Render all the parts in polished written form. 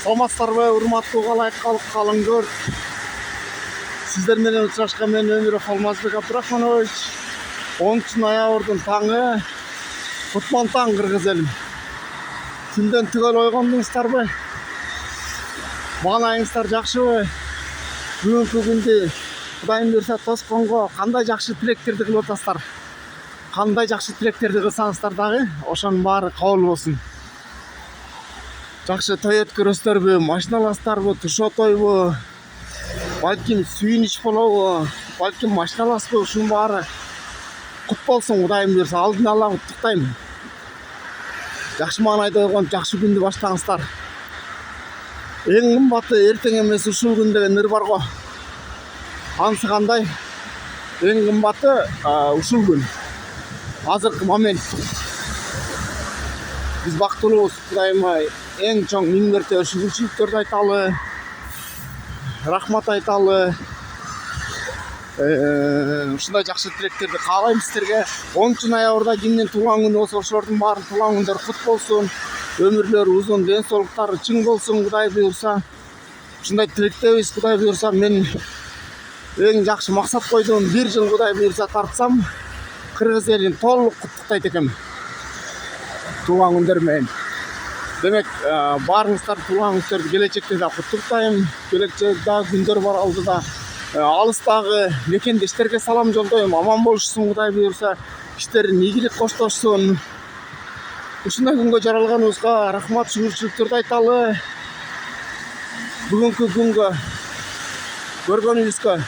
Саламатсыздарбы, урматтуу калайык калык калыңгөр. Сиздер менен учурашкан мен Өмүров Алмазбек Абдрахманович. 10 ноябрдын таңы кутман таң кыргыз элим. Түндөн түгөл ойгондуңуздарбы? Маанайыңыздар жакшыбы? Бүгүнкү күндү Кудайым буйрса тосконго кандай жакшы тилектерди кылып атасыздар? Кандай жакшы тилектерди кылсаңыздар дагы ошонун баары кабыл болсун. Жакшы той өткөрөсүздарбы, машина аласыздарбы, тушоо тойбу, балким сүйүнүч болобу, балким машина аласызбы, ушунун баары кут болсун. Кудайым буйрса алдын ала куттуктайм. Жакшы маанайда ойгонуп жакшы күндү баштаңыздар. Эң кымбаты эртең эмес ушул күн деген ыр бар го. Анысы кандай? Эң кымбаты ушул күн. Азыркы момент. Биз бактылуубуз, Кудайыма эң чоң миң мерте шүгүрчүлүктөрдү айталы, рахмат айталы. Ушундай жакшы тилектерди каалайм сиздерге. 10 ноябрда кимдин туулган күнү болсо ошолордун баарын туулган күндөрү кут болсун. Өмүрлөрү узун, ден соолуктары чың болсун. Кудай буйрса ушундай тилектебиз. Кудай буйрса мен эң жакшы максат койдум. 1 жыл Кудай буйрса тартсам кыргыз элин толук куттуктайт экем туулган күндөр менен. Демек, баарыңыздар туулган күндөрдү келечекте да куттуктайм. Келечекте дагы күндөр бар алдыда. Алыстагы мекендештерге салам жолдойм. Аман болушсун, Кудай буйрса иштерин ийгилик коштошсун. Ушундай күнгө жаралганыбызга рахмат, шүгүрчүлүктөрдү айталы. Бүгүнкү күнгө көргөнүбүзгө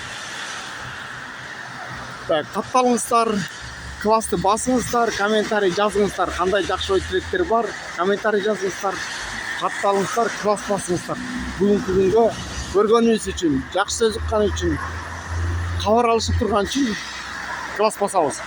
катталыңыздар, классты басыңыздар, комментарий жазыңыздар. Кандай жакшы ой тилектер бар, комментарий жазыңыздар, катталыңыздар, класс басыңыздар. Бүгүнкү күнгө көргөнүбүз үчүн, жакшы сөз уккан үчүн, кабар алышып турган үчүн класс басабыз.